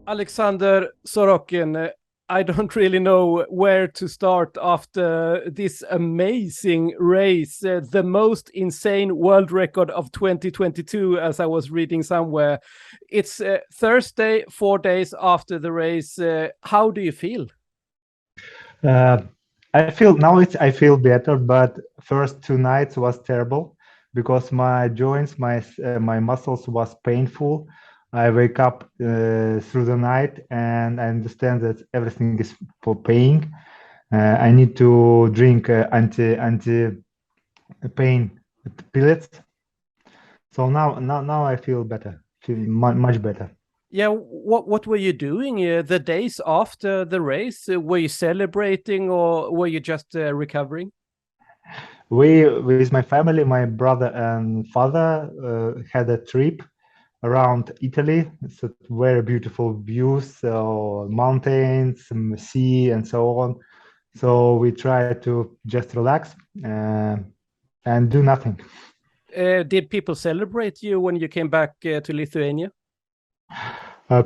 Aleksandr Sorokin, I don't really know where to start after this amazing race, the most insane world record of 2022, as I was reading somewhere. It's Thursday, 4 days after the race. How do you feel? Uh, I feel better, but first 2 nights was terrible because my joints, my muscles was painful. I wake up through the night and I understand that everything is for pain. I need to drink anti pain pellets. So now I feel better, feel much better. Yeah, what were you doing the days after the race? Were you celebrating or were you just recovering? We, with my family, my brother and father, had a trip around Italy. It's a very beautiful views, so mountains, sea, and so on. So we try to just relax and do nothing. Did people celebrate you when you came back to Lithuania?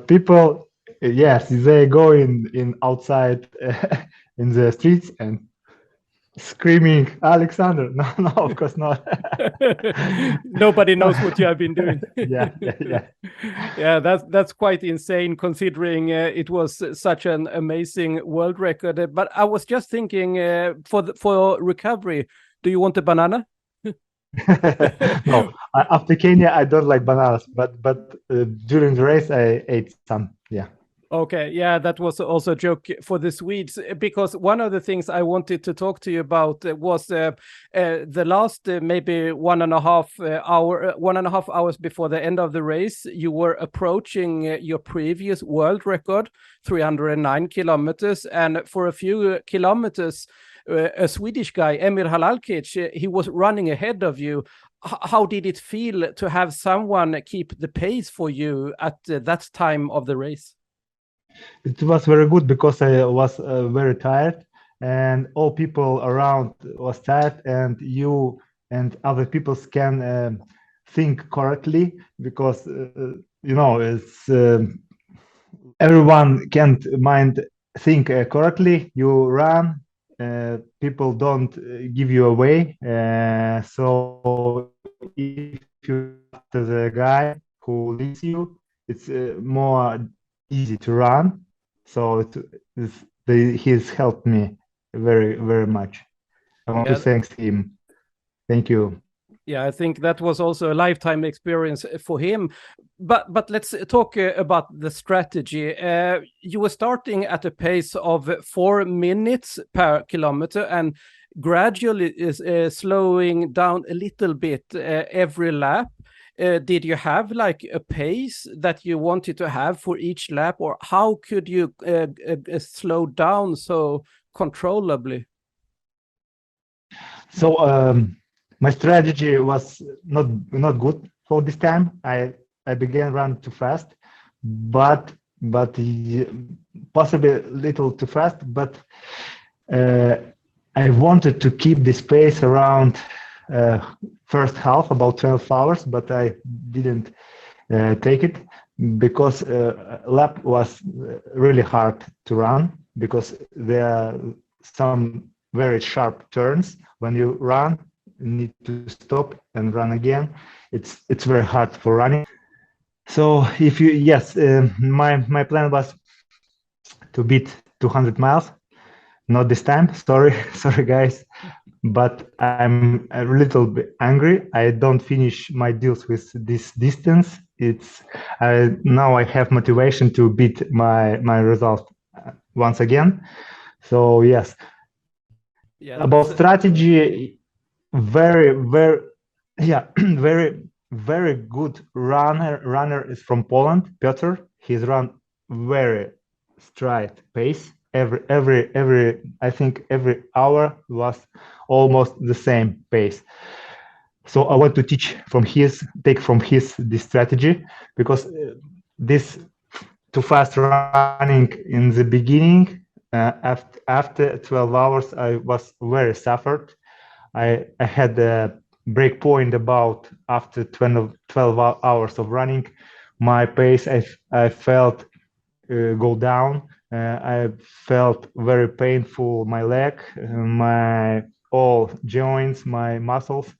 People, yes, they go in outside in the streets and screaming, Alexander. No, no, of course not. Nobody knows what you have been doing. Yeah. Yeah, that's quite insane considering it was such an amazing world record. But I was just thinking, for recovery, do you want a banana? No, after Kenya, I don't like bananas, but during the race, I ate some. Yeah. Okay, yeah, that was also a joke for the Swedes because one of the things I wanted to talk to you about was the last maybe 1.5 hours before the end of the race, you were approaching your previous world record, 309 kilometers, and for a few kilometers, a Swedish guy, Emir Halalkic, he was running ahead of you. How did it feel to have someone keep the pace for you at that time of the race? It was very good because I was very tired, and all people around was tired, and you and other people can think correctly because it's everyone can't mind think correctly. You run, people don't give you away. So if you after the guy who leads you, it's more easy to run. So he's helped me very much. I want to Yeah, thank him. Thank you. yeah, I think that was also a lifetime experience for him. But let's talk about the strategy. You were starting at a pace of 4 minutes per kilometer and gradually is slowing down a little bit every lap. Did you have like a pace that you wanted to have for each lap, or how could you slow down so controllably? So my strategy was not good for this time. I began run too fast, but possibly a little too fast. But uh, I wanted to keep this pace around uh, first half, about 12 hours, but I didn't take it because lap was really hard to run because there are some very sharp turns when you run. You need to stop and run again. It's very hard for running. So if you yes, my plan was to beat 200 miles. Not this time. Sorry, sorry guys, but I'm a little bit angry. I don't finish my deals with this distance. It's now I have motivation to beat my result once again. So yes, Yeah, about that's strategy, very yeah, very good runner is from Poland, Piotr. He's run very straight pace. Every I think every hour was almost the same pace. So I want to take from his this strategy because this too fast running in the beginning. After 12 hours, I was very suffered. I had a break point about after 12 hours of running. My pace, I felt go down. I felt very painful my leg, my all joints, my muscles.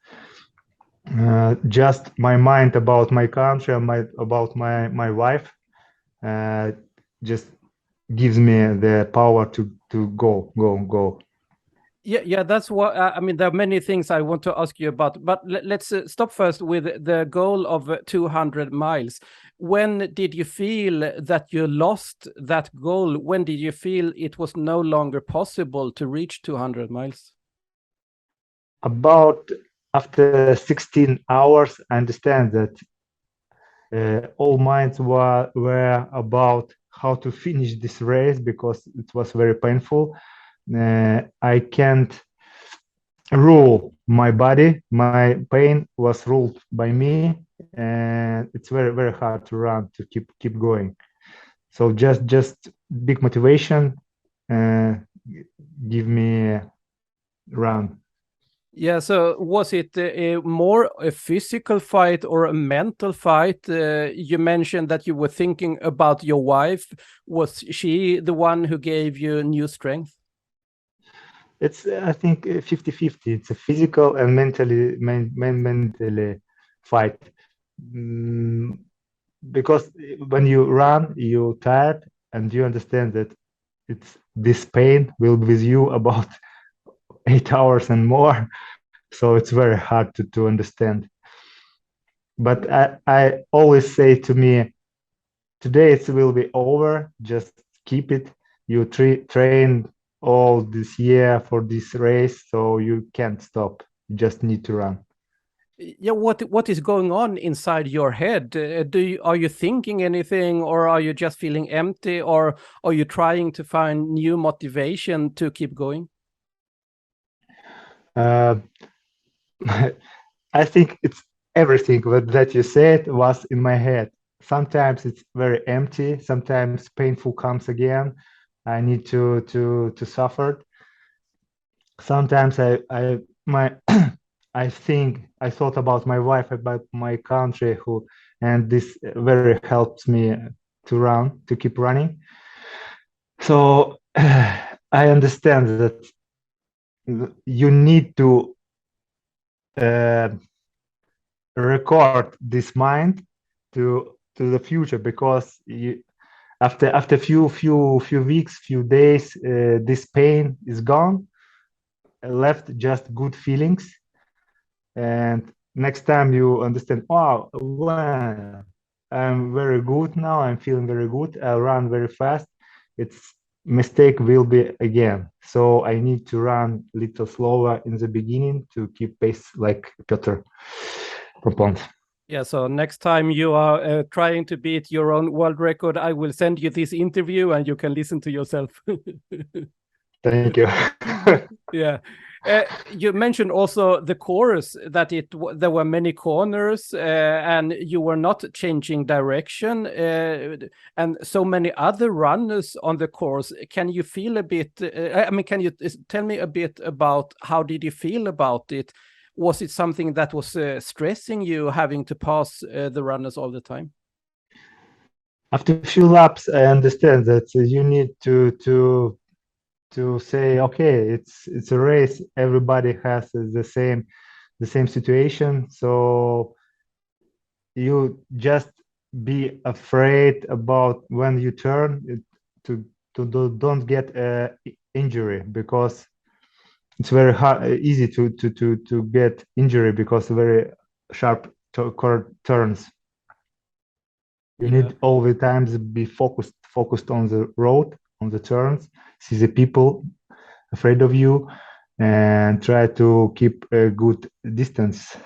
Just my mind about my country, about my wife, uh, just gives me the power to go. Yeah, that's what I mean. There are many things I want to ask you about, but let's stop first with the goal of 200 miles. When did you feel that you lost that goal? When did you feel it was no longer possible to reach 200 miles? About after 16 hours, I understand that all minds were about how to finish this race because it was very painful. I can't rule my body. My pain was ruled by me, and it's very hard to run to keep going. So just big motivation uh, give me run. Yeah, so was it more a physical fight or a mental fight? You mentioned that you were thinking about your wife. Was she the one who gave you new strength? It's I think 50-50. It's a physical and mentally fight. Mm, because when you run, you tired and you understand that it's this pain will be with you about 8 hours and more. So it's very hard to understand. But I always say to me, today it will be over. Just keep it. You train all this year for this race, so you can't stop. You just need to run. Yeah, what is going on inside your head? Are you thinking anything, or are you just feeling empty, or are you trying to find new motivation to keep going? Uh, I think it's everything that you said was in my head. Sometimes it's very empty. Sometimes painful comes again. I need to suffer. Sometimes I my I thought about my wife, about my country, who and this very helps me to run, to keep running. So I understand that you need to uh, record this mind to the future because after few weeks, few days, this pain is gone, left just good feelings, and next time you understand, wow, well, I'm very good now, I'm feeling very good, I'll run very fast. It's mistake will be again, so I need to run a little slower in the beginning to keep pace like Peter proposed. Yeah, so next time you are trying to beat your own world record, I will send you this interview and you can listen to yourself. Thank you. Yeah. You mentioned also the course that there were many corners and you were not changing direction and so many other runners on the course. Can you feel a bit? I mean, can you tell me a bit about how did you feel about it? Was it something that was stressing you having to pass the runners all the time? After a few laps, I understand that you need to say, okay, it's a race. Everybody has the same situation. So you just be afraid about when you turn to don't get a injury because it's very hard, easy to get injury because very sharp turns. You Yeah. need all the times be focused on the road, on the turns, see the people afraid of you, and try to keep a good distance.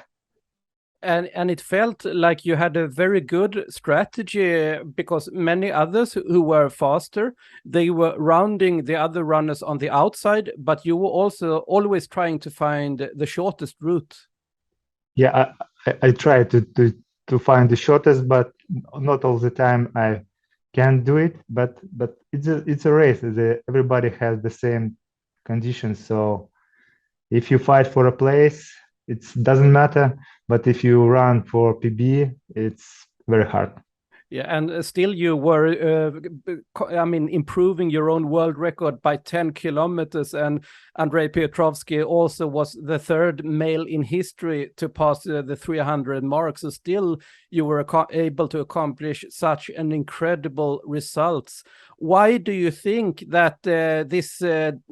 And it felt like you had a very good strategy because many others who were faster, they were rounding the other runners on the outside, but you were also always trying to find the shortest route. Yeah, I try to find the shortest, but not all the time I can do it. But it's a race. Everybody has the same conditions. So if you fight for a place, it doesn't matter. But if you run for PB, it's very hard. Yeah, and still you were, improving your own world record by 10 kilometers. And Andrei Petrovsky also was the third male in history to pass the 300 mark. So still you were able to accomplish such an incredible results. Why do you think that this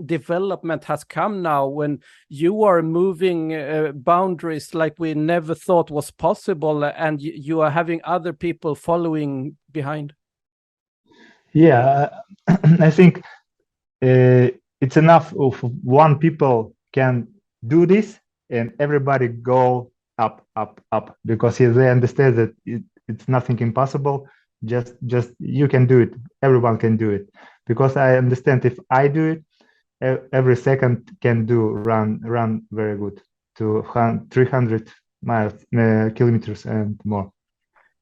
development has come now when you are moving boundaries like we never thought was possible, and you are having other people following behind? Yeah, I think it's enough if one people can do this and everybody go up, up, up, because they understand that it's nothing impossible. Just you can do it. Everyone can do it, because I understand if I do it, every second can run very good to 300 miles kilometers and more.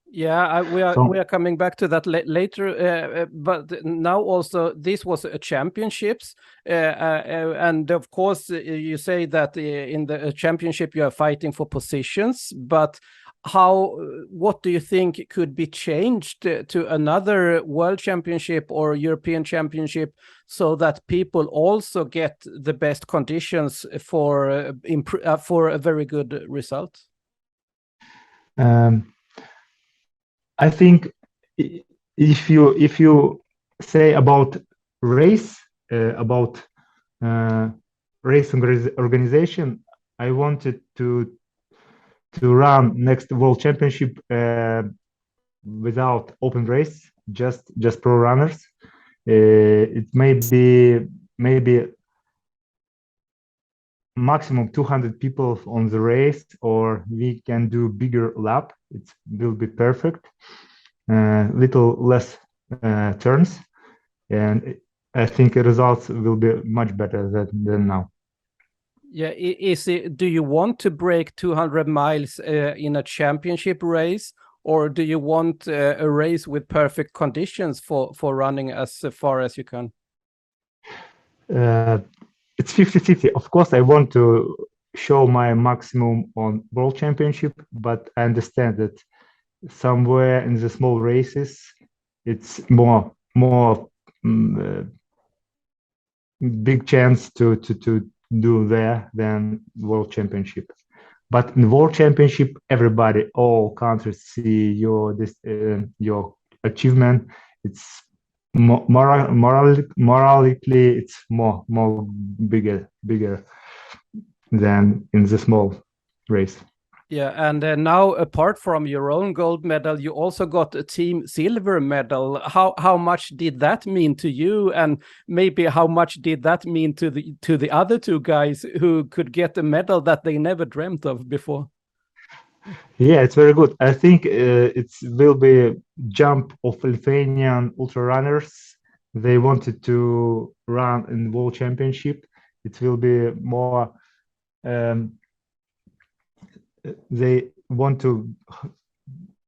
Yeah, we are coming back to that later. But now also this was a championships, and of course you say that in the championship you are fighting for positions. But what do you think could be changed to another world championship or European championship so that people also get the best conditions for a very good result? I think if you say about race, about race organization, I wanted to run next World Championship without open race, just pro runners. It may be maybe maximum 200 people on the race, or we can do bigger lap. It will be perfect. Little less turns, and I think the results will be much better than now. Yeah, do you want to break 200 miles in a championship race, or do you want a race with perfect conditions for running as far as you can? It's 50-50. Of course, I want to show my maximum on World Championship, but I understand that somewhere in the small races, it's more big chance to do there than World Championship. But in World Championship, everybody, all countries see your achievement. It's morally, it's more bigger than in the small race. Yeah, and now apart from your own gold medal, you also got a team silver medal. How much did that mean to you, and maybe how much did that mean to the other two guys who could get a medal that they never dreamt of before? Yeah, it's very good. I think it will be jump of Lithuanian ultra runners. They wanted to run in World Championship. It will be more. They want to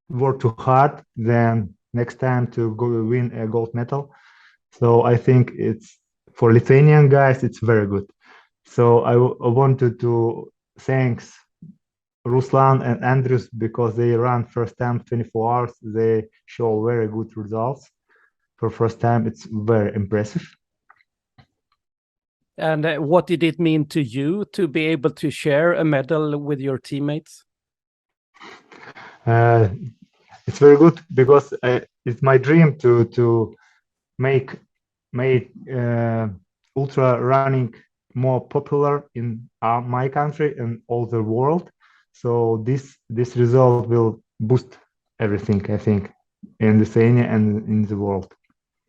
work too hard than next time to go win a gold medal. So I think it's for Lithuanian guys, it's very good. So I wanted to thanks Ruslan and Andrius, because they ran first time 24 hours. They show very good results for first time. It's very impressive. And what did it mean to you to be able to share a medal with your teammates? It's very good, because it's my dream to make ultra running more popular in my country and all the world. So this result will boost everything, I think, in Lithuania and in the world.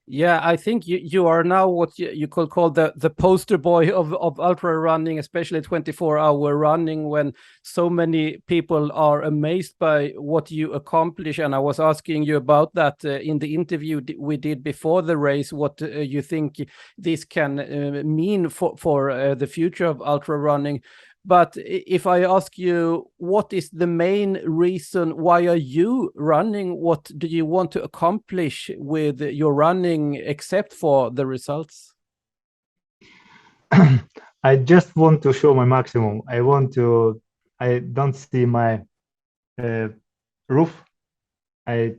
Yeah, I think you are now what you could call the poster boy of ultra running, especially 24-hour running, when so many people are amazed by what you accomplish. And I was asking you about that in the interview we did before the race, what you think this can mean for the future of ultra running. But if I ask you, what is the main reason why are you running? What do you want to accomplish with your running, except for the results? I just want to show my maximum. I don't see my roof. I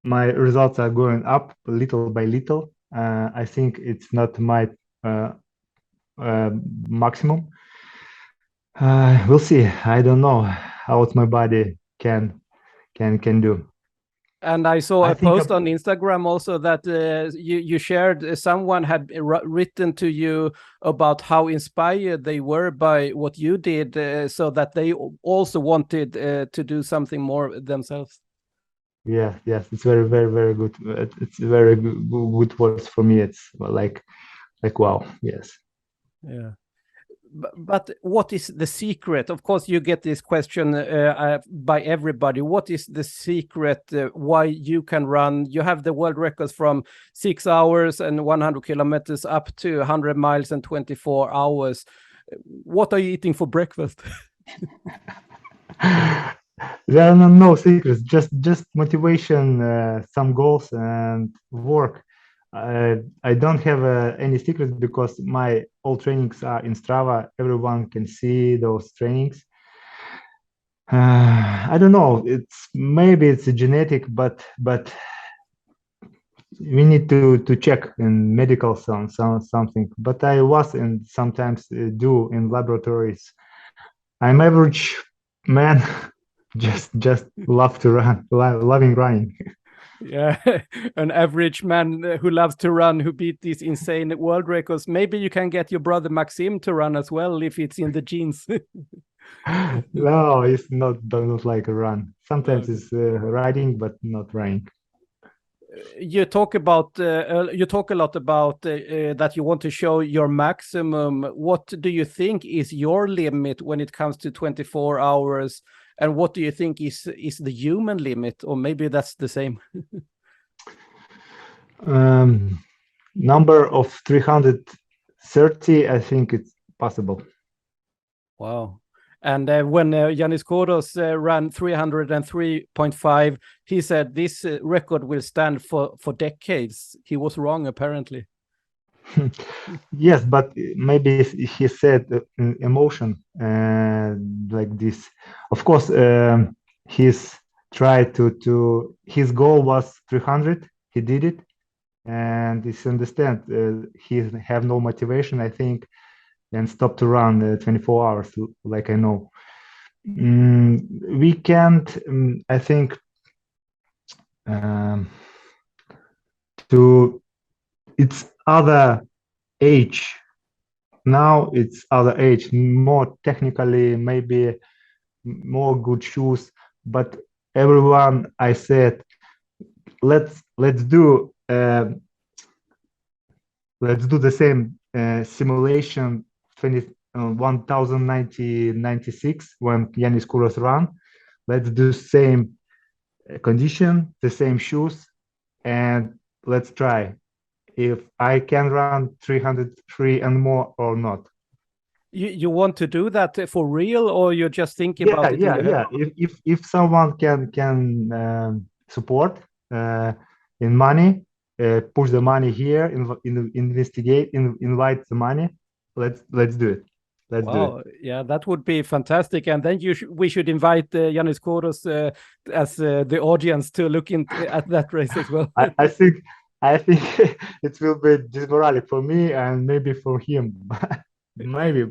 my results are going up little by little. I think it's not my maximum. We'll see. I don't know how my body can do. And I saw I a think post on Instagram also that you shared. Someone had written to you about how inspired they were by what you did, so that they also wanted to do something more themselves. yes, it's very, very, very good. It's very good words for me. It's like wow, yes. Yeah. But what is the secret? Of course, you get this question by everybody. What is the secret why you can run? You have the world records from 6 hours and 100 kilometers up to 100 miles and 24 hours. What are you eating for breakfast? There are no secrets, just motivation, some goals and work. I don't have any secrets because my all trainings are in Strava. Everyone can see those trainings. I don't know. Maybe it's a genetic, but we need to check in medical something. But I was and sometimes do in laboratories. I'm average man. just love to run, loving running. Yeah, an average man who loves to run, who beat these insane world records. Maybe you can get your brother Maxim to run as well if it's in the genes. No, it's not. Don't like a run. Sometimes Okay. it's riding, but not running. You talk a lot about that you want to show your maximum. What do you think is your limit when it comes to 24 hours, and what do you think is the human limit, or maybe that's the same? Number of 330, I think it's possible. Wow. And when Yanis Kouros ran 303.5, he said this record will stand for decades. He was wrong, apparently. Yes, but maybe he said emotion like this. Of course, he's tried to his goal was 300. He did it, and he's understand he have no motivation, I think, and stop to run 24 hours like I know. We can't, I think, um, to it's other age. Now it's other age, more technically, maybe more good shoes. But everyone, I said, let's do the same simulation 1096 when Yanis Kouros ran. Let's do same condition, the same shoes, and let's try if I can run 303 and more or not. You want to do that for real, or you're just thinking about it in your head? If someone can support in money, push the money here, investigate, invite the money. Let's do it. Let's do it. Wow, yeah, that would be fantastic. And then we should invite Yanis Kouros as the audience to look at that race as well. I think it will be demoralic for me and maybe for him. Maybe.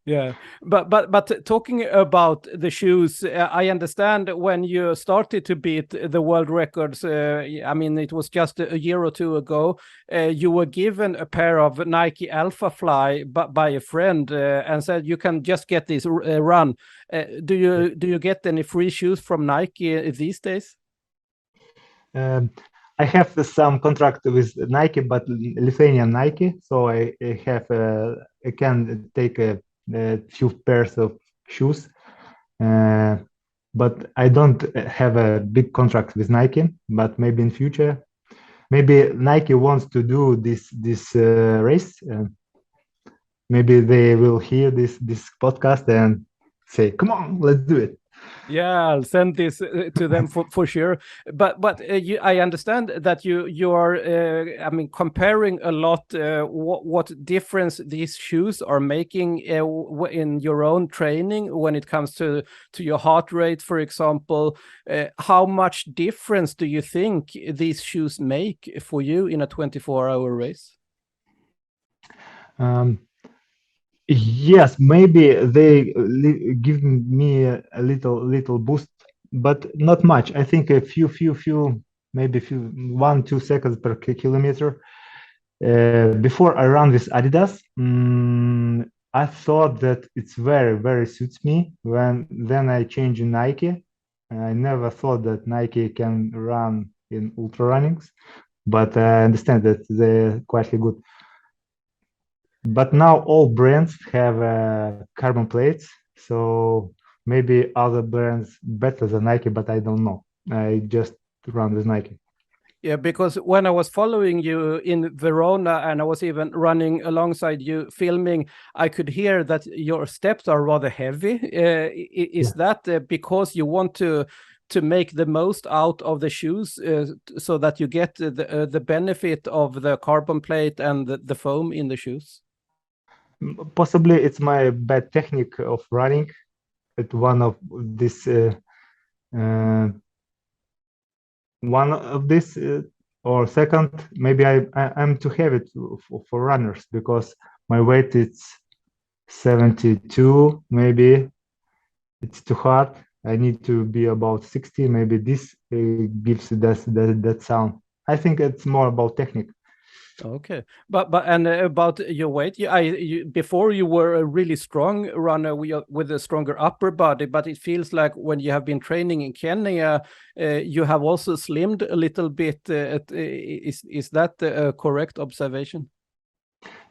Yeah, but talking about the shoes, I understand when you started to beat the world records. I mean, it was just a year or two ago. You were given a pair of Nike Alpha Fly by a friend and said you can just get this run. Do you get any free shoes from Nike these days? I have some contract with Nike, but Lithuanian Nike, so I can take a few pairs of shoes, but I don't have a big contract with Nike. But maybe in future, maybe Nike wants to do this race. Maybe they will hear this podcast and say, "Come on, let's do it." Yeah, I'll send this to them for sure. But I understand that you are I mean comparing a lot what difference these shoes are making in your own training when it comes to your heart rate, for example. How much difference do you think these shoes make for you in a 24-hour race? Yes, maybe they give me a little boost, but not much. I think a few, maybe 1-2 seconds per kilometer. Before I run with Adidas, I thought that it's very suits me. Then I changed in Nike. I never thought that Nike can run in ultra runnings, but I understand that they're quite good. But now all brands have carbon plates, so maybe other brands better than Nike, but I don't know. I just run with Nike. Yeah, because when I was following you in Verona and I was even running alongside you filming, I could hear that your steps are rather heavy. Is that because you want to make the most out of the shoes so that you get the benefit of the carbon plate and the foam in the shoes? Possibly it's my bad technique of running. It's uh, one of this or second, maybe I'm too heavy for runners because my weight is 72. Maybe it's too hard. I need to be about 60. Maybe this gives that sound. I think it's more about technique. Okay, but and about your weight, before you were a really strong runner with a stronger upper body, but it feels like when you have been training in Kenya, you have also slimmed a little bit. Is that a correct observation?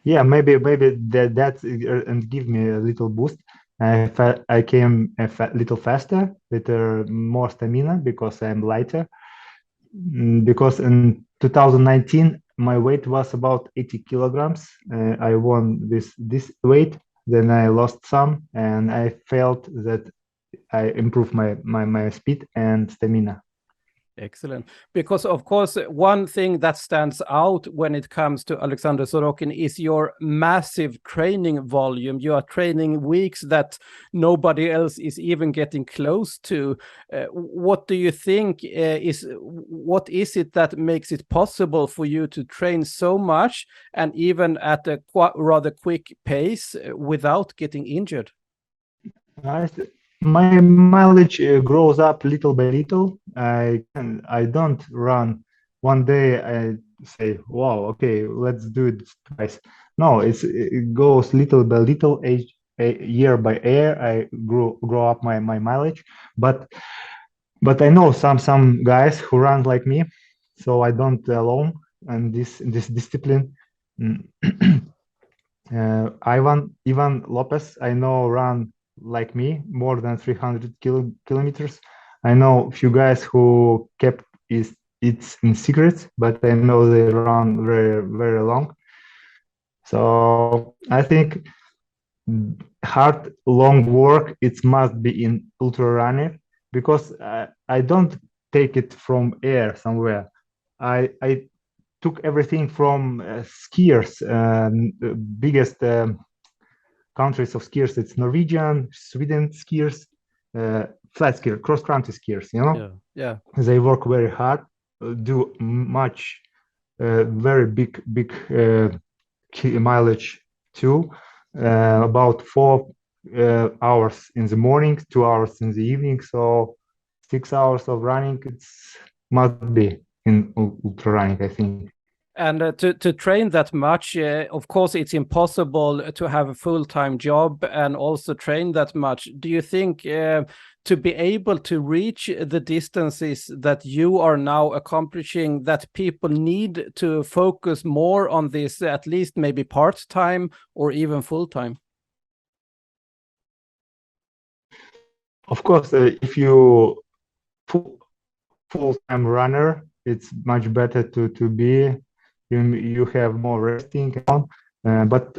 Yeah, maybe that and give me a little boost. I came little faster, little more stamina because I'm lighter. Because in 2019 my weight was about 80 kilograms. I won this weight, then I lost some, and I felt that I improved my speed and stamina. Excellent. Because, of course, one thing that stands out when it comes to Aleksandr Sorokin is your massive training volume. You are training weeks that nobody else is even getting close to. What do you think what is it that makes it possible for you to train so much and even at a rather quick pace without getting injured? My mileage grows up little by little. I don't run one day. I say, "Wow, okay, let's do it twice." No, it goes little by little, year by year. I grow up my mileage, but I know some guys who run like me, so I don't alone in this discipline. Mm. Ivan Lopez, I know, run like me more than 300 kilometers. I know a few guys who kept it's in secret, but I know they run very long. So I think hard long work it must be in ultra running because I don't take it from air somewhere. I took everything from skiers. Biggest countries of skiers, it's Norwegian, Sweden skiers, flat skier, cross country skiers. Yeah. They work very hard, do much, very big mileage too. About 4 hours in the morning, 2 hours in the evening. So 6 hours of running, it's must be in ultra running, I think. And to train that much, of course, it's impossible to have a full-time job and also train that much. Do you think to be able to reach the distances that you are now accomplishing, that people need to focus more on this, at least maybe part-time or even full-time? Of course, if you full-time runner, it's much better to be. You have more resting, but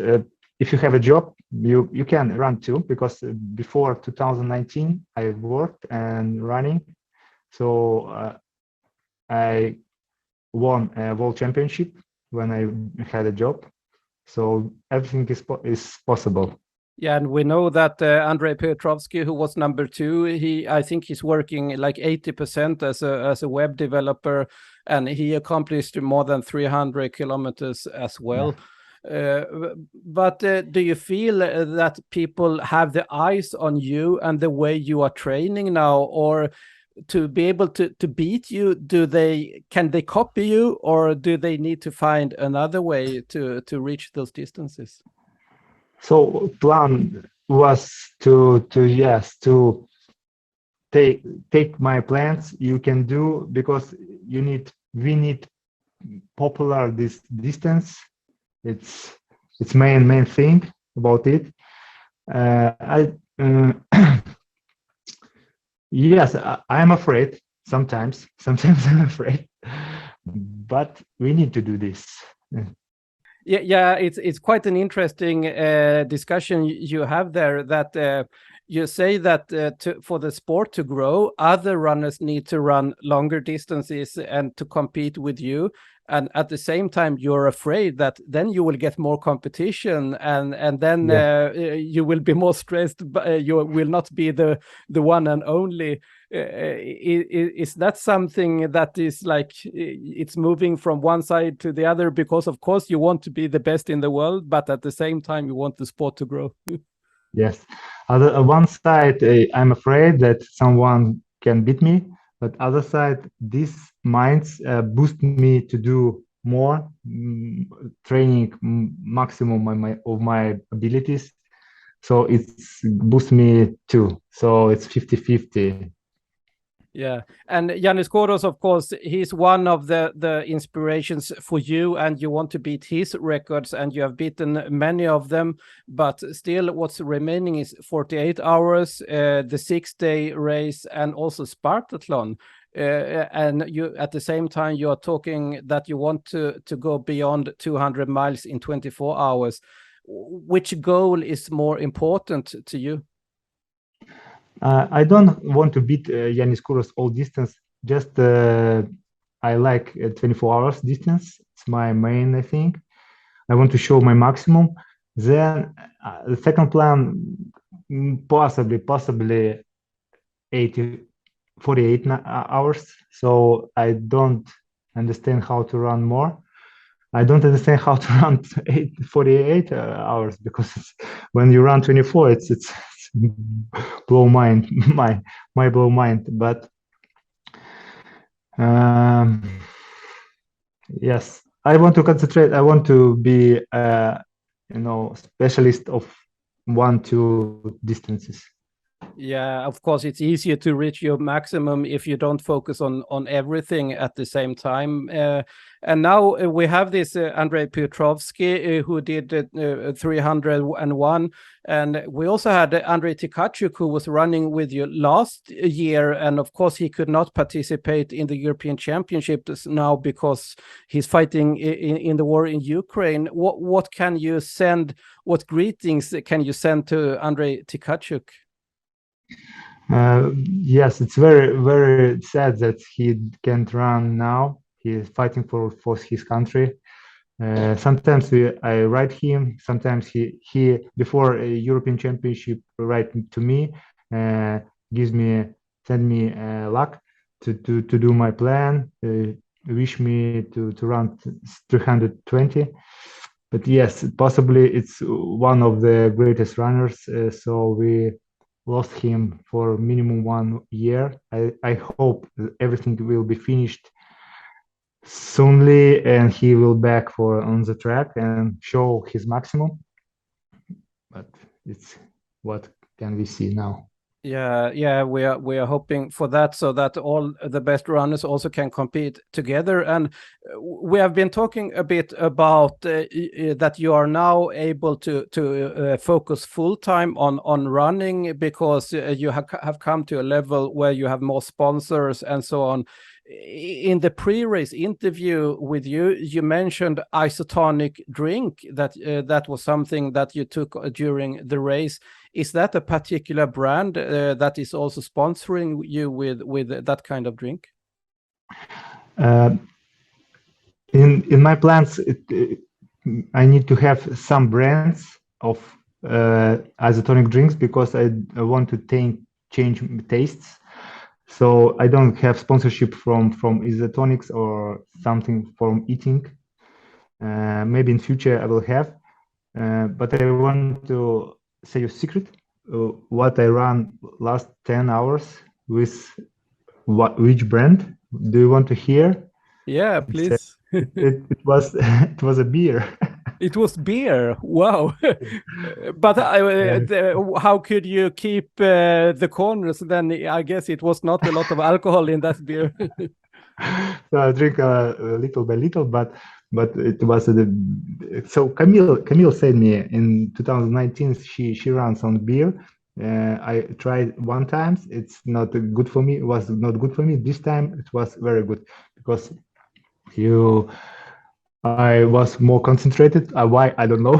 if you have a job, you can run too, because before 2019 I worked and running, so I won a world championship when I had a job. So everything is possible. Yeah, and we know that Andrei Petrovsky, who was number 2, I think he's working like 80% as a web developer, and he accomplished more than 300 kilometers as well. Yeah. But do you feel that people have the eyes on you and the way you are training now, or to be able to beat you? Can they copy you, or do they need to find another way to reach those distances? So plan was to take my plans. You can do, because we need popular this distance. It's main thing about it. Yes, I'm afraid sometimes. Sometimes I'm afraid, but we need to do this. Yeah, it's quite an interesting discussion you have there, that you say that for the sport to grow, other runners need to run longer distances and to compete with you. And at the same time, you're afraid that then you will get more competition, and then you will be more stressed. But you will not be the one and only. Is that something that is like it's moving from one side to the other? Because of course you want to be the best in the world, but at the same time you want the sport to grow. Yes. On one side, I'm afraid that someone can beat me. But other side, these minds boost me to do more, training maximum of my abilities. So it's boosts me too. So it's 50-50. Yeah, and Yannis Kouros, of course, he's one of the inspirations for you, and you want to beat his records, and you have beaten many of them. But still, what's remaining is 48 hours, the 6-day race, and also Spartathlon. And you, at the same time, you are talking that you want to go beyond 200 miles in 24 hours. Which goal is more important to you? I don't want to beat Yannis Kouros all distance. Just I like 24 hours distance. It's my main, I think. I want to show my maximum. Then the second plan, possibly 48 hours. So I don't understand how to run more. I don't understand how to run 48 hours, because when you run 24, it's blow my blow mind. But yes, I want to concentrate. I want to be specialist of 1-2 distances. Yeah, of course, it's easier to reach your maximum if you don't focus on everything at the same time. And now we have this Andrei Petrovsky who did 301, and we also had Andrei Tikachuk, who was running with you last year, and of course he could not participate in the European Championships now because he's fighting in the war in Ukraine. What can you send? What greetings can you send to Andrei Tikachuk? Yes, it's very, very sad that he can't run now. He is fighting for his country. Sometimes I write him. Sometimes he before a European Championship write to me, send me luck to do my plan. Wish me to run 320. But yes, possibly it's one of the greatest runners. So we lost him for minimum 1 year. I hope everything will be finished soonly and he will back on the track and show his maximum. But it's what can we see now? Yeah, we are hoping for that, so that all the best runners also can compete together. And we have been talking a bit about that you are now able to focus full time on running because you have come to a level where you have more sponsors and so on. in the pre-race interview with you, you mentioned isotonic drink, that was something that you took during the race. Is that a particular brand that is also sponsoring you with that kind of drink? In my plans, I need to have some brands of isotonic drinks because I want to change tastes. So I don't have sponsorship from isotonics or something from eating. Maybe in future I will have, but I want to say a secret. What I ran last 10 hours with which brand? Do you want to hear? Yeah, please. It was it was a beer. It was beer. Wow. But how could you keep the corners then? I guess it was not a lot of alcohol in that beer. So I drink little by little, but it was so Camille said me in 2019 she runs on beer. I tried one time. It's not good for me. It was not good for me. This time it was very good because I was more concentrated. Why I don't know.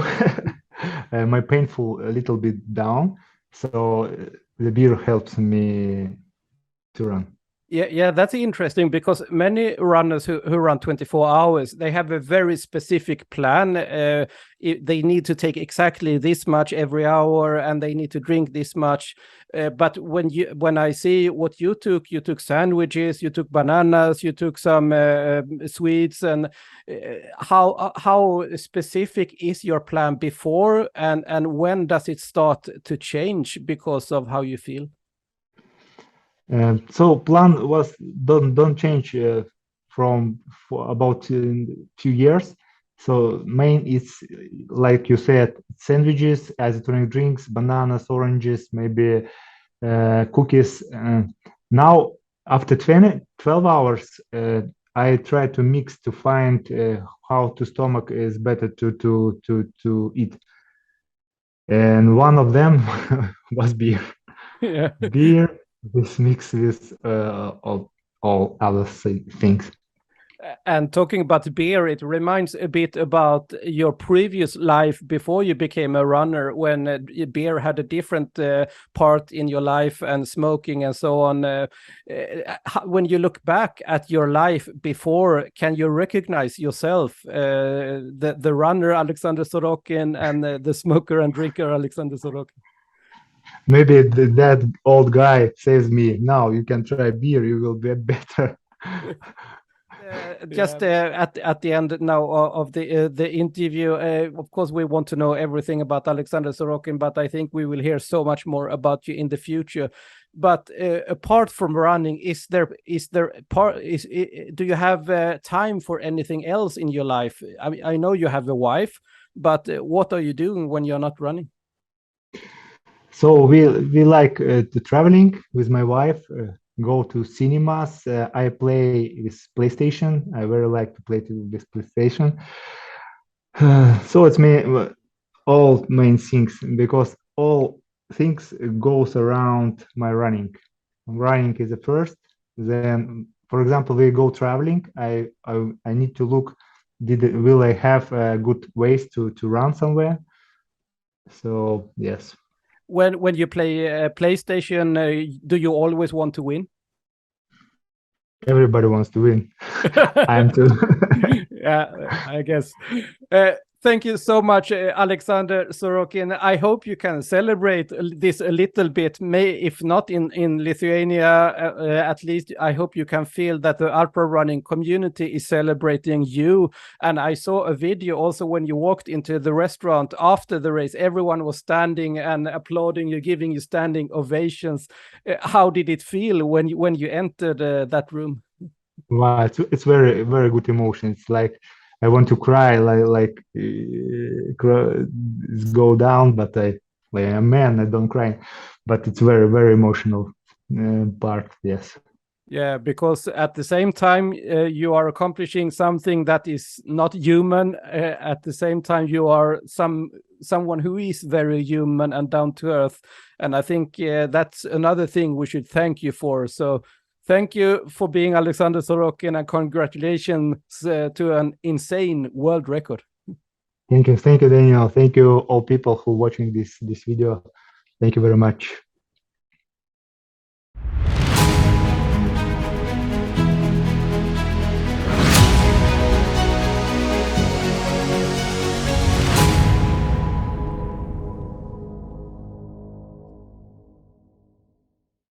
My painful a little bit down. So the beer helps me to run. Yeah, that's interesting because many runners who run 24 hours, they have a very specific plan. They need to take exactly this much every hour, and they need to drink this much. But when I see what you took sandwiches, you took bananas, you took some sweets, and how specific is your plan before, and when does it start to change because of how you feel? So plan was don't change for about 2 years. So main is like you said, sandwiches, isotonic drinks, bananas, oranges, maybe cookies. Now after 12 hours, I try to mix to find how to stomach is better to eat. And one of them was beer. Yeah. Beer. This mix with all other things. And talking about beer, it reminds a bit about your previous life before you became a runner, when beer had a different part in your life, and smoking and so on. When you look back at your life before, can you recognize yourself, the runner Aleksandr Sorokin and the smoker and drinker Aleksandr Sorokin? Maybe that old guy says me, now you can try beer, you will be better. Just at the end now of the interview, of course we want to know everything about Aleksandr Sorokin, but I think we will hear so much more about you in the future. But apart from running, do you have time for anything else in your life? I know you have a wife, but what are you doing when you're not running? So we like to traveling with my wife, go to cinemas. I play with PlayStation. I very like to play with PlayStation. So it's all main things, because all things goes around my running. Running is the first. Then, for example, we go traveling. I need to look. Will I have good ways to run somewhere? So yes. When you play PlayStation, do you always want to win? Everybody wants to win. I'm too. Yeah, I guess. Thank you so much, Aleksandr Sorokin. I hope you can celebrate this a little bit. If not in Lithuania, at least I hope you can feel that the ultra running community is celebrating you. And I saw a video also when you walked into the restaurant after the race. Everyone was standing and applauding you, giving you standing ovations. How did it feel when you entered that room? Wow, it's very very good emotion. It's like I want to cry, go down, but like a man, I don't cry. But it's very very emotional part. Yes. Yeah, because at the same time you are accomplishing something that is not human. At the same time, you are someone who is very human and down to earth. And I think that's another thing we should thank you for. So Thank you for being Aleksandr Sorokin, and congratulations to an insane world record. Thank you, Daniel. Thank you, all people who watching this video. Thank you very much.